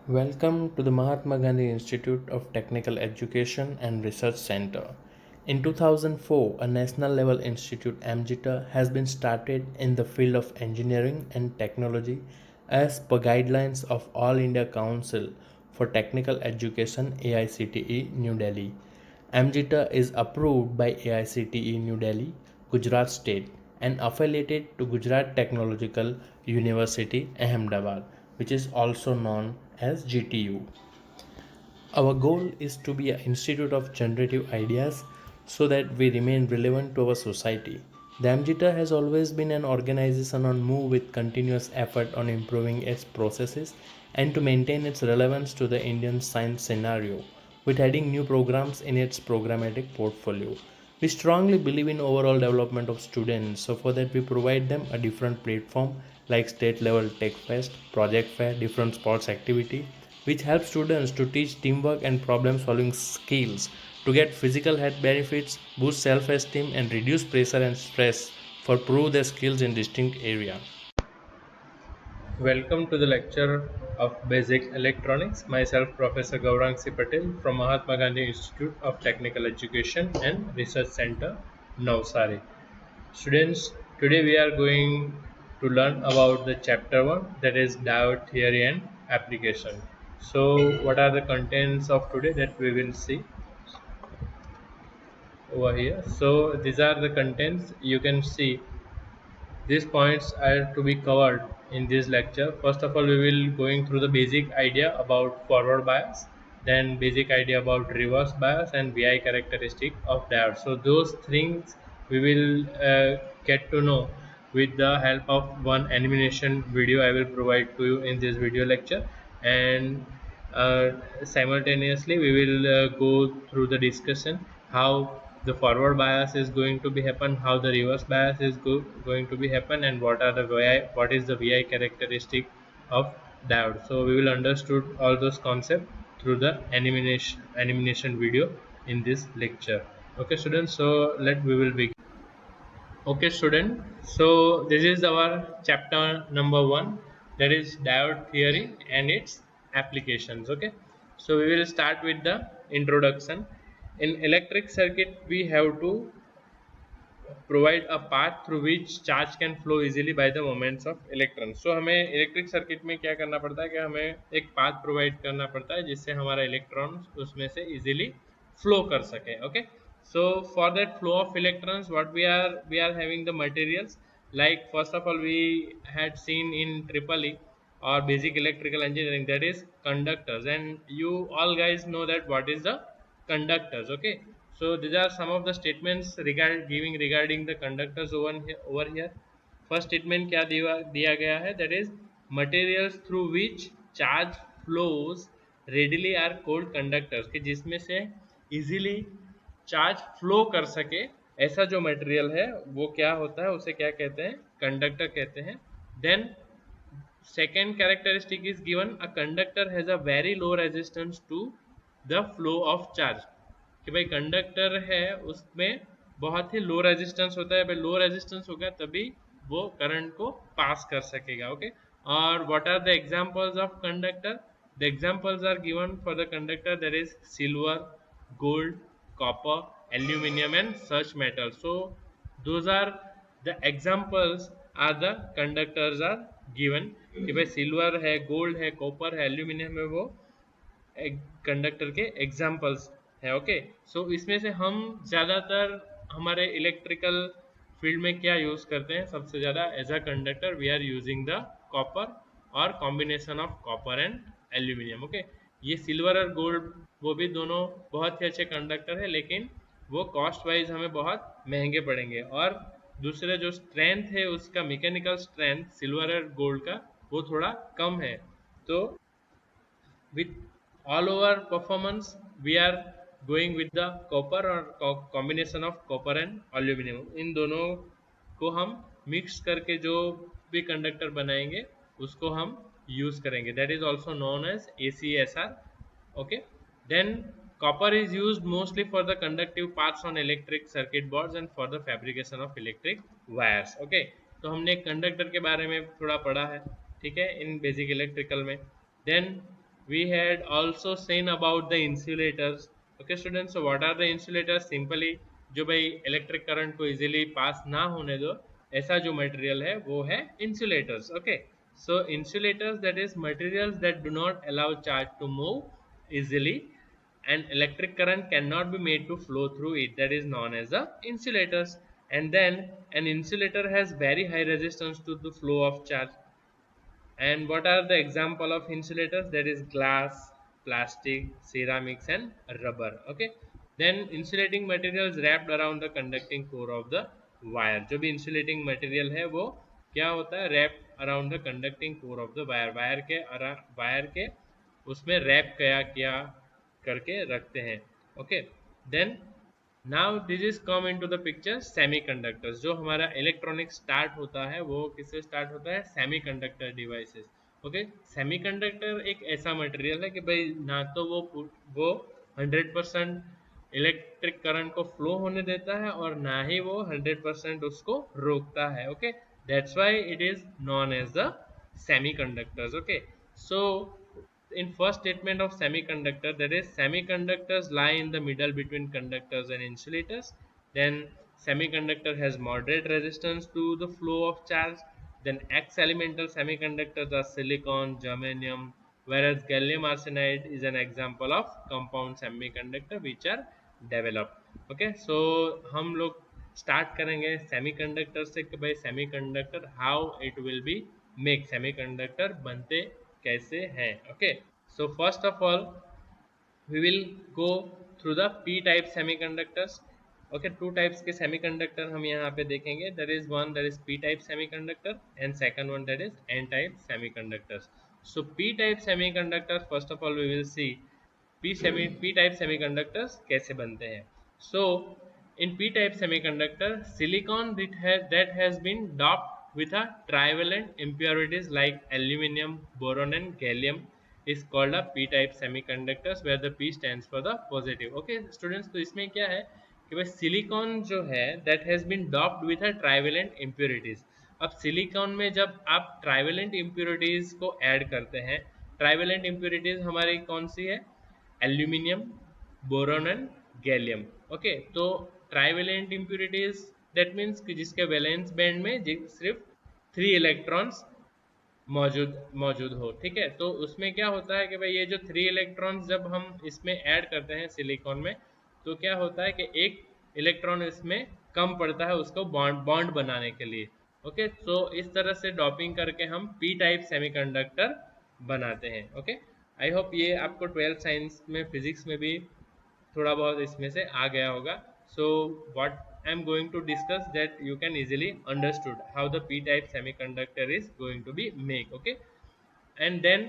Welcome to the Mahatma Gandhi Institute of Technical Education and Research Center. In 2004, a national level institute AMGITA has been started in the field of engineering and technology as per guidelines of All India Council for Technical Education AICTE New Delhi. AMGITA is approved by AICTE New Delhi, Gujarat State and affiliated to Gujarat Technological University Ahmedabad, which is also known as GTU. Our goal is to be an institute of generative ideas so that we remain relevant to our society. The AMGITA has always been an organization on move with continuous effort on improving its processes and to maintain its relevance to the Indian science scenario, with adding new programs in its programmatic portfolio. We strongly believe in overall development of students, so for that we provide them a different platform like state level tech fest, project fair, different sports activity, which helps students to teach teamwork and problem solving skills to get physical health benefits, boost self esteem, and reduce pressure and stress for prove their skills in distinct area. Welcome to the lecture of Basic Electronics. Myself, Professor Gaurang C. Patel from Mahatma Gandhi Institute of Technical Education and Research Center, Navsari. Students, today we are going to learn about the chapter 1, that is diode theory and application. So what are the contents of today that we will see over here? So these are the contents. You can see these points are to be covered in this lecture. First of all, we will going through the basic idea about forward bias, then basic idea about reverse bias and VI characteristic of diode. So those things we will get to know with the help of one animation video I will provide to you in this video lecture, and simultaneously we will go through the discussion how the forward bias is going to be happen, how the reverse bias is going to be happen, and what are the what is the VI characteristic of diode. So we will understood all those concepts through the animation video in this lecture. Okay students, so we will begin. Okay student, so this is our chapter number 1, that is diode theory and its applications. Okay, so we will start with the introduction. In electric circuit we have to provide a path through which charge can flow easily by the moments of electrons. So हमें electric circuit में क्या करना पड़ता है कि हमें एक path provide करना पड़ता है जिससे हमारा इलेक्ट्रॉन्स उसमें से इजीली फ्लो कर सके. Okay, so for that flow of electrons what we are having the materials, like first of all we had seen in triple E or basic electrical engineering, that is conductors, and you all guys know that what is the conductors. Okay, so these are some of the statements regarding the conductors over here. First statement क्या दिया गया है, that is materials through which charge flows readily are called conductors, कि जिसमें से easily charge flow कर सके ऐसा जो मटेरियल है वो क्या होता है, उसे क्या कहते हैं, कंडक्टर कहते हैं. Then second characteristic is given, a conductor has a very low resistance to the flow of charge, कि भाई कंडक्टर है उसमें बहुत ही लो रेजिस्टेंस होता है. भाई लो रेजिस्टेंस होगा तभी वो करंट को पास कर सकेगा. ओके, और what are the examples of conductor, the examples are given for the conductor, that is silver, gold, copper, aluminum and such metals. So those are the examples are the conductors are given, कि भाई silver है, gold है, copper है, aluminium है, वो conductor के examples है. Okay, सो इसमें से हम ज़्यादातर हमारे इलेक्ट्रिकल फील्ड में क्या यूज़ करते हैं, सबसे ज़्यादा as a conductor we are using the copper और combination of copper and aluminium. Okay, ये सिल्वर और गोल्ड वो भी दोनों बहुत ही अच्छे कंडक्टर है, लेकिन वो कॉस्ट वाइज हमें बहुत महंगे पड़ेंगे, और दूसरे जो स्ट्रेंथ है उसका मैकेनिकल स्ट्रेंथ सिल्वर और गोल्ड का वो थोड़ा कम है. तो with all over performance we are going with the copper or combination of copper and aluminum. इन दोनों को हम मिक्स करके जो भी कंडक्टर बनाएंगे उसको हम यूज करेंगे, that is also known as ACSR. Okay, then copper is used mostly for the conductive parts on electric circuit boards and for the fabrication of electric wires. Okay, तो हमने conductor के बारे में थोड़ा पढ़ा है, ठीक है, इन बेसिक इलेक्ट्रिकल में. Then we had also seen about the insulators. Okay students, so what are the insulators? Simply जो भाई इलेक्ट्रिक करंट को इजीली पास ना होने दो ऐसा जो मटेरियल है वो है insulators. Okay, so insulators, that is materials that do not allow charge to move easily and electric current cannot be made to flow through it, that is known as the insulators. And then an insulator has very high resistance to the flow of charge. And what are the example of insulators? That is glass, plastic, ceramics and rubber. Okay. Then insulating materials wrapped around the conducting core of the wire. जो भी insulating material है वो क्या होता है? Wrapped around the conducting core of the wire. Wire के उसमें rap किया करके रखते हैं. Okay. Then now this is come into the picture semiconductors. जो हमारा इलेक्ट्रॉनिक स्टार्ट होता है वो किससे स्टार्ट होता है? Semiconductor devices. ओके, सेमीकंडक्टर एक ऐसा मटेरियल है कि भाई ना तो वो 100% इलेक्ट्रिक करंट को फ्लो होने देता है और ना ही वो 100% उसको रोकता है. Okay, that's why it is known as the semiconductors. Okay, so in first statement of semiconductor, that is semiconductors lie in the middle between conductors and insulators. Then semiconductor has moderate resistance to the flow of charge. Then X elemental semiconductors are silicon, germanium, whereas gallium arsenide is an example of compound semiconductor which are developed. Okay, so हम लोग start करेंगे semiconductor से कि भाई semiconductor how it will be make, semiconductor बनते कैसे हैं. Okay, so first of all we will go through the p type semiconductors. Okay, two types के semiconductor हम यहाँ पे देखेंगे. There is one that is p type semiconductor and second one that is n type semiconductors. So p type semiconductors, first of all we will see p type semiconductors कैसे बनते हैं. So in p type semiconductor, silicon that has been doped with a trivalent impurities like aluminum, boron and gallium is called a p-type semiconductors where the p stands for the positive. Okay students, तो इसमें क्या है कि भाई silicon जो है that has been doped with a trivalent impurities. अब silicon में जब आप ट्राइवेलेंट इम्प्योरिटीज को ऐड करते हैं, ट्राइवेलेंट इम्प्योरिटीज हमारी कौन सी है? Aluminium, boron and gallium. Okay, तो ट्राइवेलेंट इम्प्योरिटीज दैट मीन्स कि जिसके वैलेंस बैंड में सिर्फ 3 इलेक्ट्रॉन्स मौजूद मौजूद हो. ठीक है, तो उसमें क्या होता है कि भाई ये जो 3 इलेक्ट्रॉन्स जब हम इसमें ऐड करते हैं सिलिकॉन में, तो क्या होता है कि एक इलेक्ट्रॉन इसमें कम पड़ता है उसको बॉन्ड बनाने के लिए. ओके, तो इस तरह से डॉपिंग करके हम पी टाइप सेमीकंडक्टर बनाते हैं. ओके, आई होप ये आपको 12th साइंस में फिजिक्स में भी थोड़ा बहुत इसमें से आ गया होगा. So what I'm going to discuss that you can easily understood how the p-type semiconductor is going to be make. Okay, and then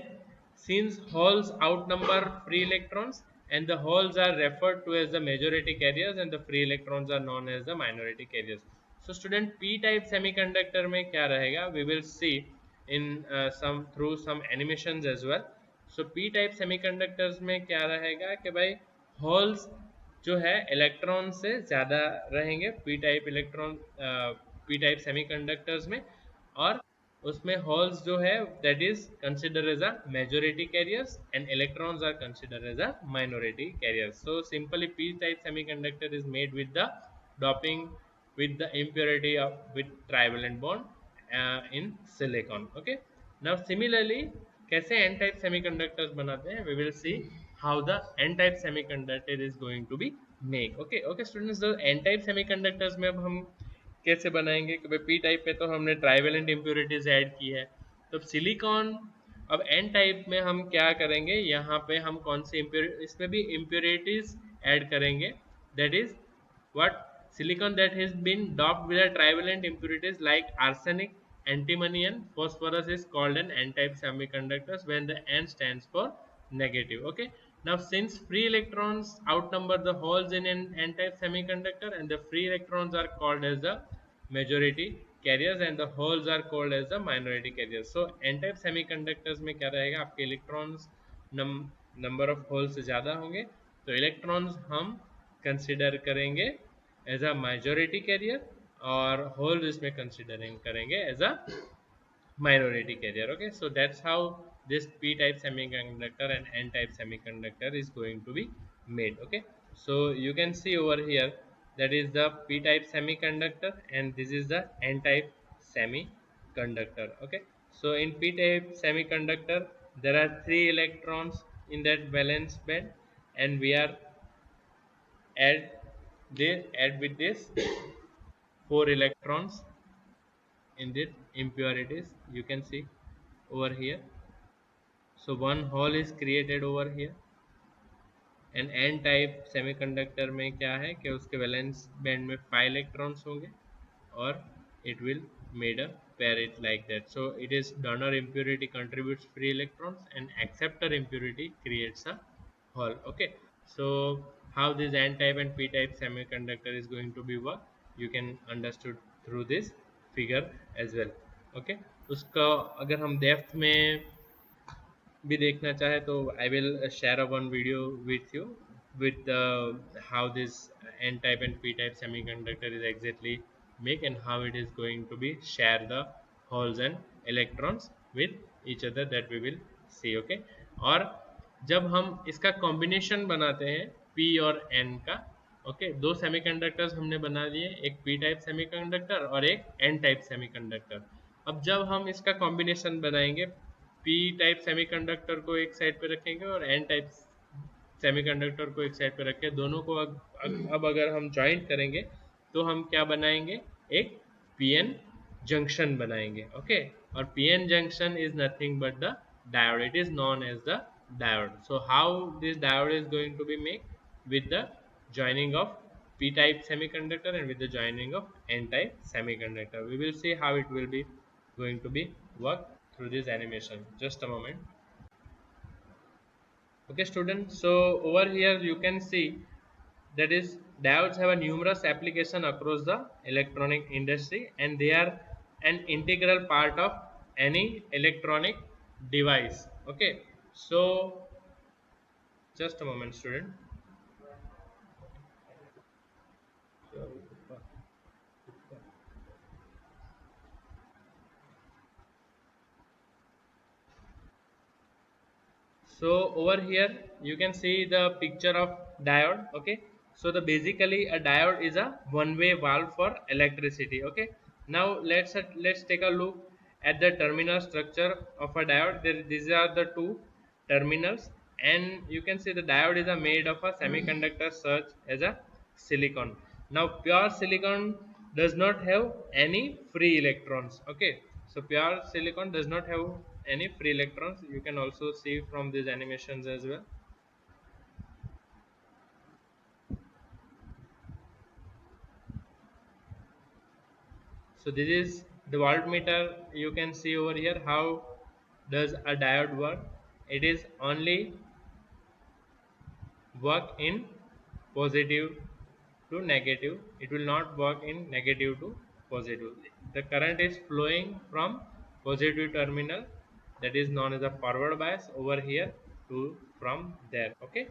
since holes outnumber free electrons and the holes are referred to as the majority carriers and the free electrons are known as the minority carriers. So student, p-type semiconductor में क्या रहेगा? We will see in through some animations as well. So p-type semiconductors में क्या रहेगा कि भाई holes जो है इलेक्ट्रॉन से ज़्यादा रहेंगे पी टाइप सेमीकंडक्टर्स में, और उसमें होल्स जो है that is consider as a majority carriers and electrons are consider as a minority carriers. So simply p type semiconductor is made with the doping with the impurity of with trivalent bond in silicon. Okay, now similarly कैसे n type semiconductors बनाते हैं, we will see how the n type semiconductor is going to be make. Okay students, the n type semiconductors में अब हम कैसे बनाएंगे कि भाई p टाइप पे तो हमने ट्राइवेलेंट इम्प्योरिटीज ऐड की है, तो सिलिकॉन अब n टाइप में हम क्या करेंगे, यहाँ पे हम कौन सी इसमें भी इम्प्योरिटीज ऐड करेंगे. That is what? Silicon that has been doped with a trivalent impurities like arsenic, antimony and phosphorus is called an n-type semiconductors when the n stands for negative. Okay, now since free electrons outnumber the holes in an n-type semiconductor and the free electrons are called as the majority carriers and the holes are called as the minority carriers. So n-type semiconductors में क्या रहेगा, आपके electrons number of whole से ज़्यादा होंगे, तो electrons हम consider करेंगे एज अ majority carrier और होल्स इसमें कंसिडरिंग करेंगे as a minority carrier. Okay, so that's how this p type semiconductor and n type semiconductor is going to be made. Okay, so you can see over here, that is the p type semiconductor and this is the n type semiconductor. Okay, so in p type semiconductor there are 3 electrons in that valence band, and we are add with this 4 electrons in this impurities, you can see over here. So one hole is created over here. And n type semiconductor में क्या है कि उसके valence band में 5 electrons होंगे और it will made a pair it like that. So it is donor impurity contributes free electrons and acceptor impurity creates a hole. Okay, so how this n type and p type semiconductor is going to be work, you can understood through this figure as well. Okay, उसका अगर हम depth में भी देखना चाहे तो I will share a one video with you with how this n type and p type semiconductor is exactly make and how it is going to be share the holes and electrons with each other, that we will see. Okay, और जब हम इसका combination बनाते हैं p और n का, okay दो semiconductors हमने बना दिए, एक p टाइप सेमीकंडक्टर और एक n टाइप सेमीकंडक्टर. अब जब हम इसका कॉम्बिनेशन बनाएंगे, p टाइप सेमीकंडक्टर को एक साइड पे रखेंगे और n टाइप सेमीकंडक्टर को एक साइड पे रख के दोनों को अब अगर हम ज्वाइंट करेंगे तो हम क्या बनाएंगे, एक पीएन जंक्शन बनाएंगे. ओके, और PN junction is nothing but the diode, it is known as the diode. So how this diode is going to be make with the joining of p type semiconductor and with the joining of n type semiconductor. We will see how it will be going to be work through this animation. Just a moment. Okay students, so over here you can see that is diodes have a numerous application across the electronic industry and they are an integral part of any electronic device. Okay, so just a moment student. So over here you can see the picture of diode. Okay, so the basically a diode is a one-way valve for electricity. Okay, now let's take a look at the terminal structure of a diode. These are the two terminals, and you can see the diode is a made of a semiconductor such as a silicon. Now pure silicon does not have any free electrons. Okay, so pure silicon does not have any free electrons. You can also see from these animations as well. So this is the voltmeter. You can see over here how does a diode work. It is only work in positive to negative, it will not work in negative to positive. The current is flowing from positive terminal, that is known as a forward bias, over here to from there. Okay,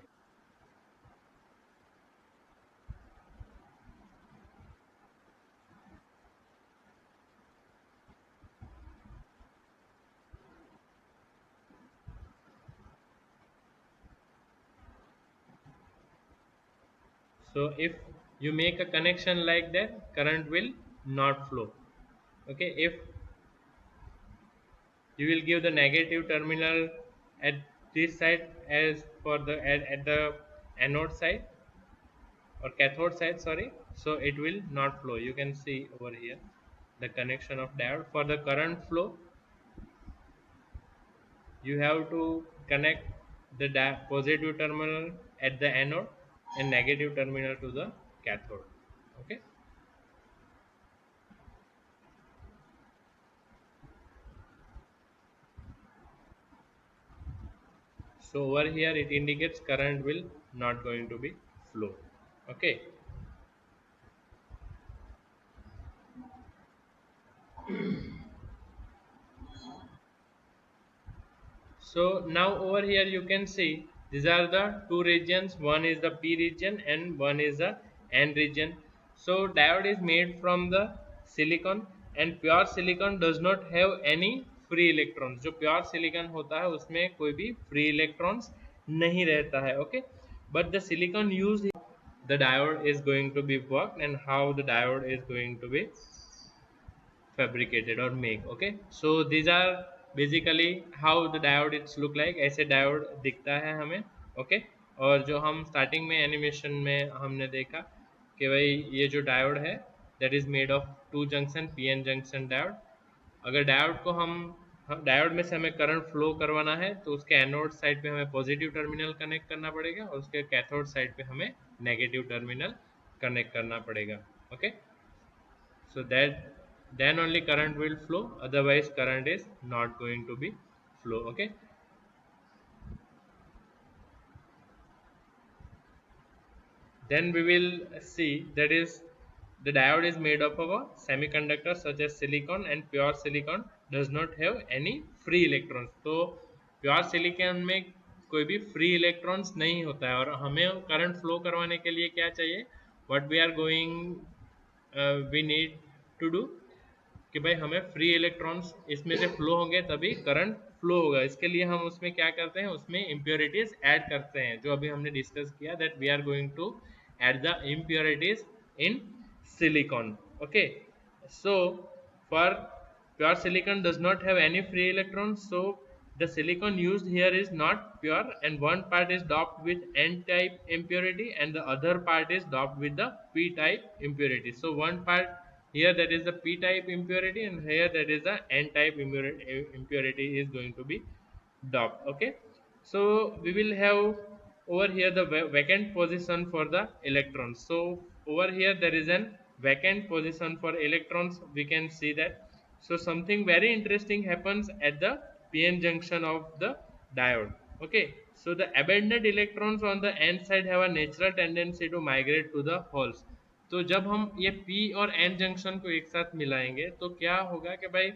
so if you make a connection like that, current will not flow. Okay, if you will give the negative terminal at this side as for the at the anode side or cathode side, sorry, so it will not flow. You can see over here the connection of diode. For the current flow, you have to connect the positive terminal at the anode and negative terminal to the cathode. Okay, so over here it indicates current will not going to be flow. Okay, so now over here you can see these are the two regions, one is the p region and one is the n region. So diode is made from the silicon, and pure silicon does not have any free electrons. जो pure silicon होता है उसमें कोई भी free electrons नहीं रहता है, okay. But the silicon use the diode is going to be worked and how the diode is going to be fabricated or make, okay. So these are basically how the diode it's look like, ऐसे diode दिखता है हमें, okay। और जो हम starting में animation में हमने देखा कि भाई ये जो डायोड है that is made of to junction PN junction diode. अगर डायोड को हम डायोड में से हमें करंट फ्लो करवाना है तो उसके एनोड साइड पे हमें पॉजिटिव टर्मिनल कनेक्ट करना पड़ेगा और उसके कैथोड साइड पे हमें नेगेटिव टर्मिनल कनेक्ट करना पड़ेगा, okay. So that then only current will flow, otherwise current is not going to be flow, okay. Then we will see that is the diode is made up of a semiconductor such as silicon, and pure silicon does not have any free electrons। तो pure silicon में कोई भी free electrons नहीं होता है। और हमें current flow करवाने के लिए क्या चाहिए, what we are going we need to do, कि भाई हमें फ्री इलेक्ट्रॉन्स इसमें से फ्लो होंगे तभी करंट फ्लो होगा। इसके लिए हम उसमें क्या करते हैं, उसमें इम्प्योरिटीज ऐड करते हैं, जो अभी हमने डिस्कस किया that we are going to add the impurities in silicon, okay. So for pure silicon does not have any free electrons, so the silicon used here is not pure, and one part is doped with n type impurity and the other part is doped with the p type impurity। So one part here that is the p type impurity and here that is the n type impurity is going to be doped, okay। So we will have over here the vacant position for the electrons। So over here there is an vacant position for electrons, we can see that। So something very interesting happens at the p-n junction of the diode, okay। So the abandoned electrons on the n side have a natural tendency to migrate to the holes। तो जब हम ये p और n junction को एक साथ मिलाएंगे तो क्या होगा कि भाई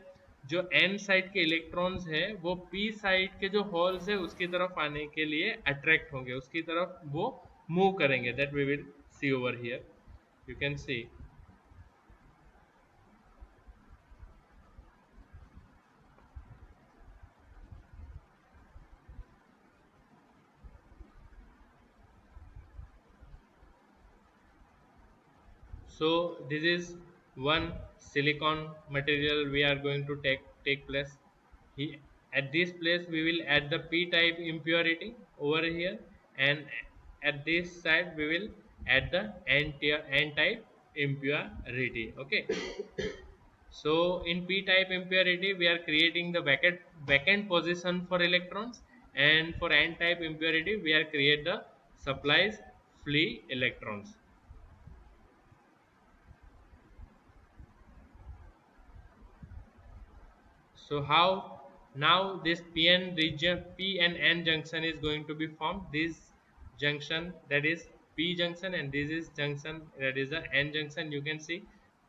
जो n साइड के इलेक्ट्रॉन्स हैं वो p साइड के जो होल्स है उसकी तरफ आने के लिए अट्रैक्ट होंगे, उसकी तरफ वो मूव करेंगे। That we will see over here, you can see. So this is one silicon material we are going to take place. At this place we will add the p type impurity over here, and at this side we will add the n type impurity, okay। So in p type impurity we are creating the vacant position for electrons, and for n type impurity we are create the supplies free electrons। So how now this PN region, P and N junction is going to be formed. This junction that is P junction and this is junction that is the N junction. You can see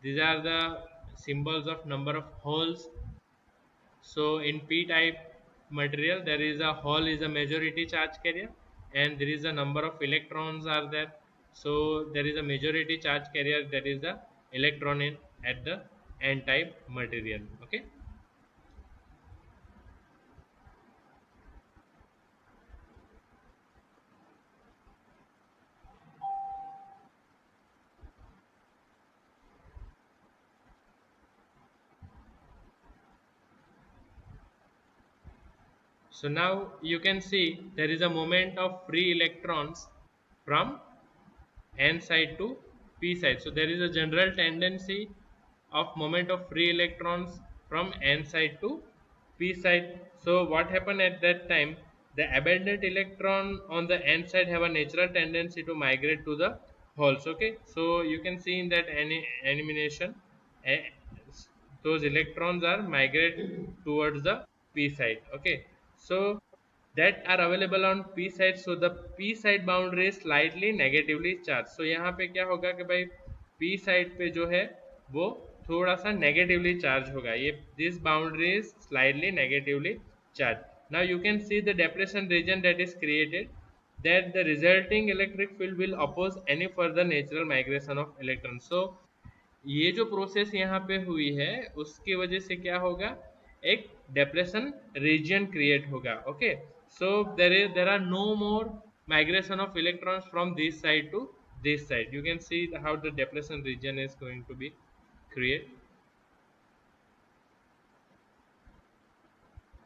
these are the symbols of number of holes. So in P type material there is a hole is a majority charge carrier and there is a number of electrons are there. So there is a majority charge carrier, that is the electron in at the N type material, okay. So now you can see there is a movement of free electrons from n side to p side. So there is a general tendency of moment of free electrons from n side to p side. So what happened at that time? The abandoned electron on the n side have a natural tendency to migrate to the holes, okay. So you can see in that animation those electrons are migrate towards the p side, okay। So that are available on p side, so the p side boundary is slightly negatively charged। So यहाँ पे क्या होगा कि भाई p side पे जो है वो थोड़ा सा negatively charged होगा, ये this boundary is slightly negatively charged। Now you can see the depression region that is created, that the resulting electric field will oppose any further natural migration of electrons। So ये जो process यहाँ पे हुई है उसकी वजह से क्या होगा, एक depletion region create hoga. Okay, so there are no more migration of electrons from this side to this side. You can see how the depletion region is going to be create.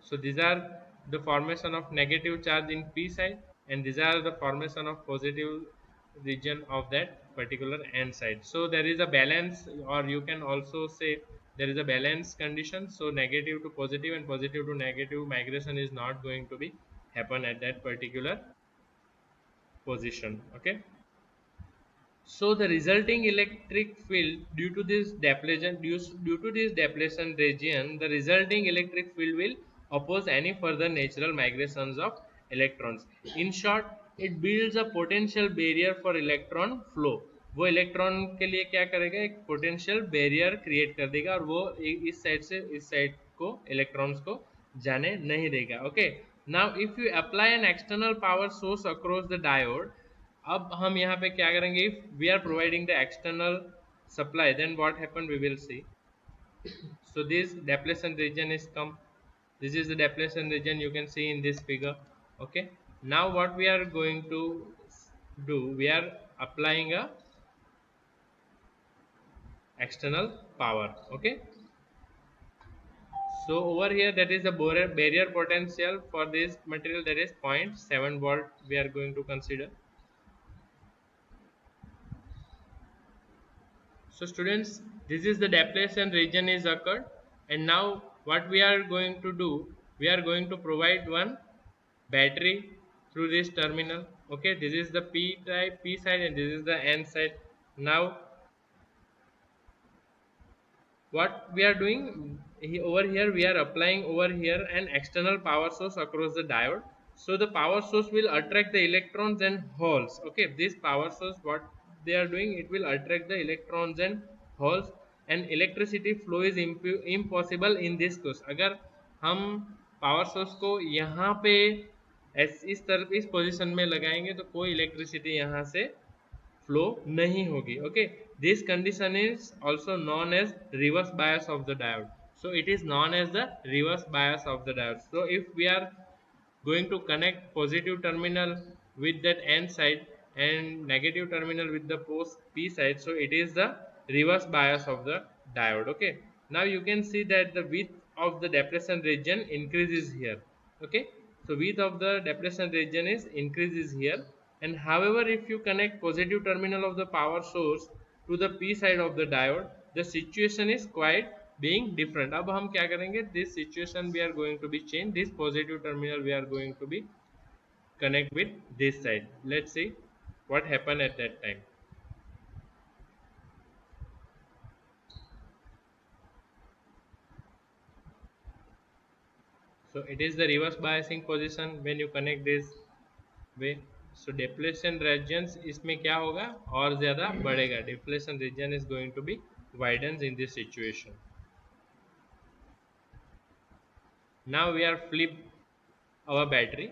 So these are the formation of negative charge in p side, and these are the formation of positive region of that particular n side. So there is a balance, or you can also say there is a balance condition. So negative to positive and positive to negative migration is not going to be happen at that particular position. Okay. So the resulting electric field due to this depletion region, the resulting electric field will oppose any further natural migrations of electrons. In short, it builds a potential barrier for electron flow. वो electron के लिए क्या करेगा, एक potential barrier create कर देगा और वो इस साइड से इस साइड को इलेक्ट्रॉन्स को जाने नहीं देगा. Okay, now if you apply an external power source across the diode, अब हम यहाँ पे क्या करेंगे, if we are providing the external supply, then what happen we will see. So this depletion region is come, this is the depletion region you can see in this figure. Okay, now what we are going to do, we are applying a external power. Okay, so over here that is the barrier potential for this material, that is 0.7 volt we are going to consider. So students, this is the depletion region is occurred, and now what we are going to do, we are going to provide one battery through this terminal. Okay, this is the p type p side and this is the n side. Now what we are doing over here, we are applying over here an external power source across the diode. So the power source will attract the electrons and holes. Okay, this power source, what they are doing, it will attract the electrons and holes, and electricity flow is impossible in this case. अगर हम power source को यहाँ पे इस तरफ इस position में लगाएंगे तो कोई इलेक्ट्रिसिटी यहाँ से फ्लो नहीं होगी. Okay, this condition is also known as reverse bias of the diode. So it is known as the reverse bias of the diode. So if we are going to connect positive terminal with that n side and negative terminal with the post p side, so it is the reverse bias of the diode. Okay, now you can see that the width of the depletion region increases here. Okay, so width of the depletion region is increases here, and however if you connect positive terminal of the power source to the p side of the diode, the situation is quite being different. अब हम क्या करेंगे, this situation we are going to be change, this positive terminal we are going to be connect with this side. Let's see what happened at that time. So it is the reverse biasing position when you connect this way. So depletion regions इसमें क्या होगा, और ज़्यादा बढ़ेगा. Depletion region is going to be widens in this situation. Now we are flip our battery.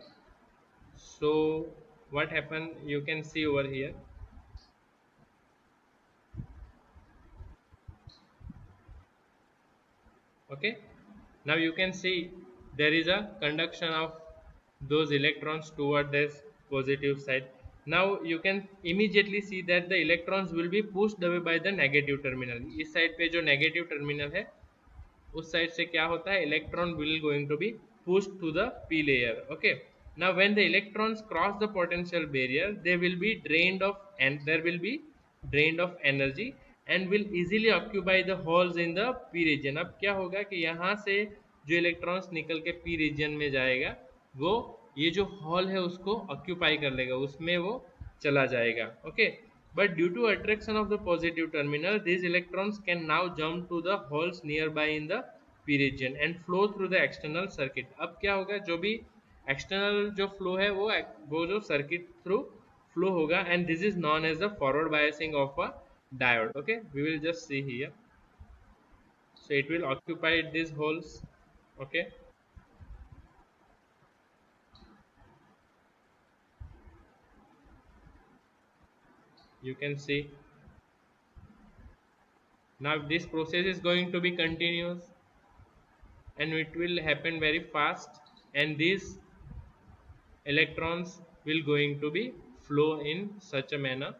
So what happened, you can see over here. Okay, now you can see there is a conduction of those electrons toward this positive side. Now you can immediately see that the electrons will be pushed away by the negative terminal. इस side पे जो negative terminal है उस side से क्या होता है, electron will going to be pushed to the p layer. Okay, now when the electrons cross the potential barrier, they will be drained of, and there will be drained of energy and will easily occupy the holes in the p region. अब क्या होगा कि यहाँ से जो electrons निकल के p region में जाएगा वो ये जो हॉल है उसको ऑक्यूपाई कर लेगा, उसमें वो चला जाएगा. Okay, but due to attraction of the positive terminal, these electrons can now jump to the holes nearby in the p region and flow through the external circuit. अब क्या होगा, जो भी एक्सटर्नल जो फ्लो है वो जो सर्किट थ्रू फ्लो होगा, and this is known as the forward biasing of a diode. Okay, we will just see here. So it will occupy these holes. Okay, you can see now this process is going to be continuous. and it will happen very fast, and these electrons will going to be flow in such a manner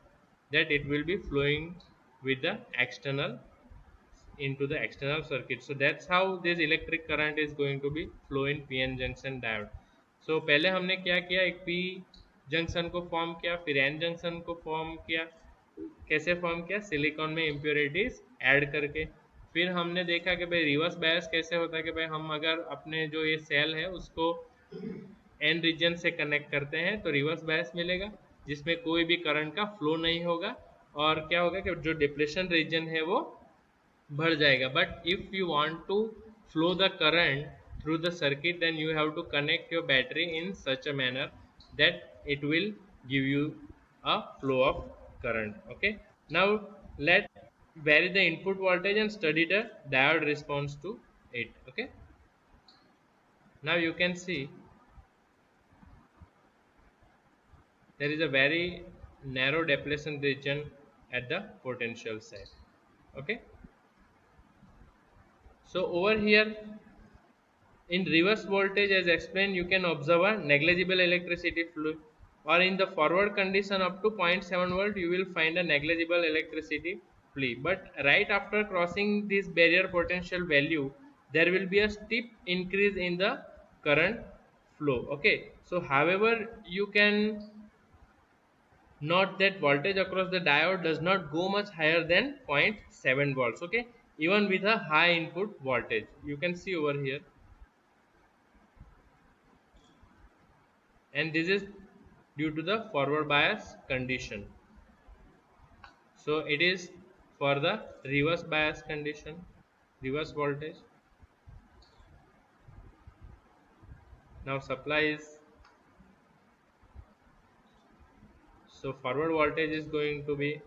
that it will be flowing with the external into the external circuit. So that's how this electric current is going to be flow in pn junction diode. So पहले हमने क्या किया, एक p junction को form किया, फिर n junction को form किया. कैसे फॉर्म किया? सिलिकॉन में इम्प्योरिटीज ऐड करके. फिर हमने देखा कि भाई रिवर्स बायस कैसे होता है, कि भाई हम अगर अपने जो ये सेल है उसको एन रीजन से कनेक्ट करते हैं तो रिवर्स बायस मिलेगा, जिसमें कोई भी करंट का फ्लो नहीं होगा, और क्या होगा कि जो डिप्लेशन रीजन है वो बढ़ जाएगा. But if you want to flow the current through the circuit, then you have to connect your battery in such a manner that it will give you a flow of current. Okay, now let vary the input voltage and study the diode response to it. Okay, now you can see there is a very narrow depletion region at the potential side. Okay, so over here in reverse voltage, as explained, you can observe a negligible electricity flow, or in the forward condition up to 0.7 volt you will find a negligible electricity flow. But right after crossing this barrier potential value, there will be a steep increase in the current flow. Okay, so however you can note that voltage across the diode does not go much higher than 0.7 volts. Okay, even with a high input voltage, you can see over here, and this is due to the forward bias condition. So it is for the reverse bias condition, reverse voltage. Now supply is, so forward voltage is going to be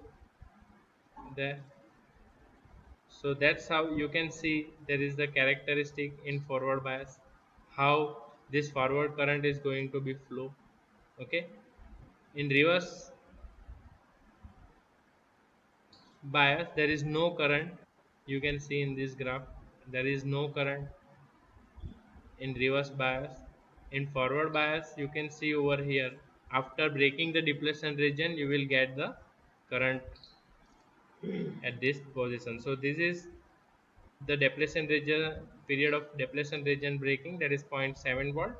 there. So that's how you can see there is the characteristic in forward bias, how this forward current is going to be flow. Okay, in reverse bias there is no current. You can see in this graph there is no current in reverse bias. In forward bias you can see over here, after breaking the depletion region you will get the current at this position. So this is the depletion region, period of depletion region breaking, that is 0.7 volt.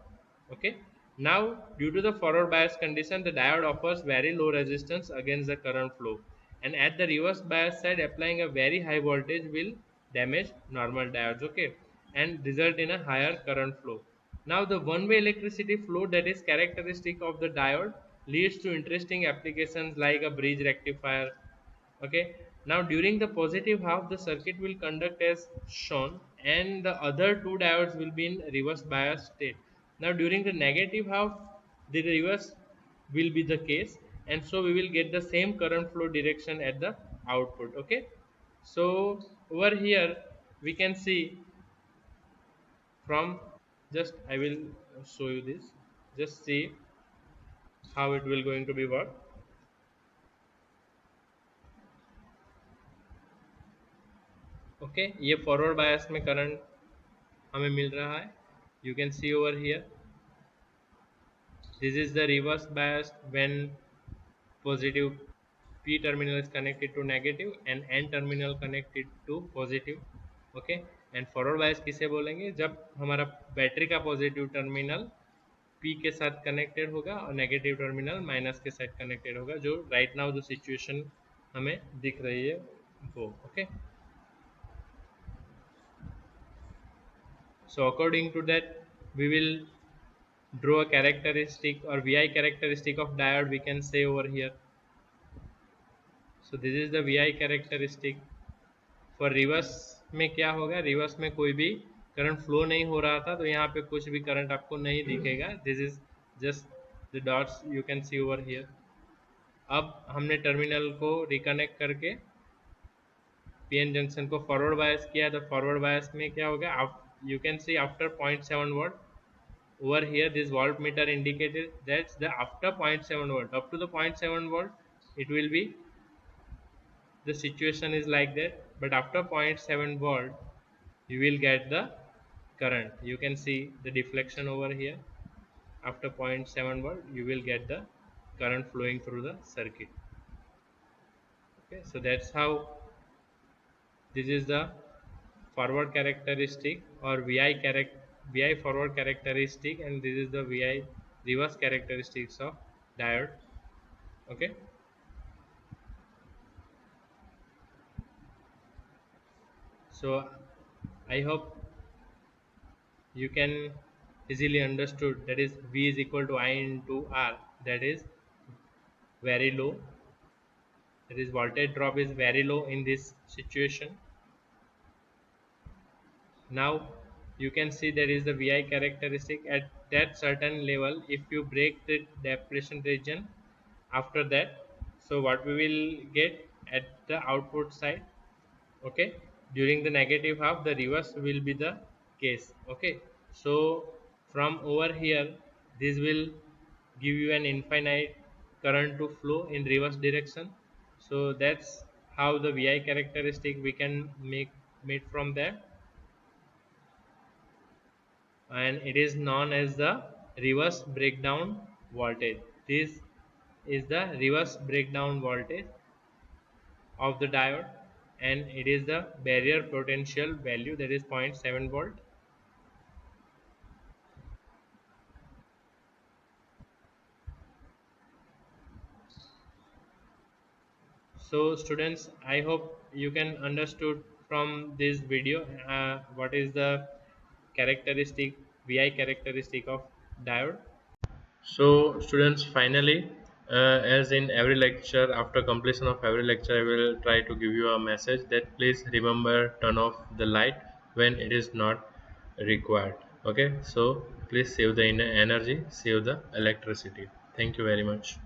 Okay, now due to the forward bias condition the diode offers very low resistance against the current flow, and at the reverse bias side applying a very high voltage will damage normal diodes. Okay, and result in a higher current flow. Now the one way electricity flow that is characteristic of the diode leads to interesting applications like a bridge rectifier. Okay, now during the positive half the circuit will conduct as shown, and the other two diodes will be in reverse bias state. Now during the negative half the reverse will be the case, and so we will get the same current flow direction at the output. Okay, so over here we can see from, just I will show you this, just see how it will going to be work. Okay, ये forward bias में current हमें मिल रहा है. You can C over here, this is the reverse bias when positive p terminal is connected to negative and n terminal connected to positive. okay, and forward bias किसे बोलेंगे? जब हमारा battery का positive terminal p के साथ connected होगा और negative terminal minus के साथ कनेक्टेड होगा, जो राइट नाउ जो सिचुएशन हमें दिख रही है वो. Okay, so according to that we will draw a characteristic or VI characteristic of diode, we can say over here. So this is the VI characteristic. For reverse में क्या होगा? Reverse में कोई भी करंट फ्लो नहीं हो रहा था, तो यहाँ पे कुछ भी करंट आपको नहीं दिखेगा. This is just the dots you can C over here. अब हमने टर्मिनल को रिकनेक्ट करके पीएन जंक्शन को फॉरवर्ड बायस किया, तो फॉरवर्ड बायस में क्या होगा? You can C after 0.7 volt over here this voltmeter indicated that the after 0.7 volt up to the 0.7 volt it will be, the situation is like that, but after 0.7 volt you will get the current. You can see the deflection over here. After 0.7 volt you will get the current flowing through the circuit. Okay, so that's how this is the forward characteristic or VI forward characteristic, and this is the VI reverse characteristics of diode. Okay, so I hope you can easily understood that is V is equal to I into R, that is very low, that is voltage drop is very low in this situation. Now you can see there is the VI characteristic at that certain level. If you break the depletion region after that, so what we will get at the output side, okay, during the negative half the reverse will be the case. Okay, so from over here this will give you an infinite current to flow in reverse direction. So that's how the VI characteristic we can make from there, and it is known as the reverse breakdown voltage. This is the reverse breakdown voltage of the diode, and it is the barrier potential value, that is 0.7 volt. So students, I hope you can understood from this video what is the characteristic VI characteristic of diode. So, students, finally, as in every lecture, after completion of every lecture, I will try to give you a message that please remember turn off the light when it is not required. Okay, so please save the energy, save the electricity. Thank you very much.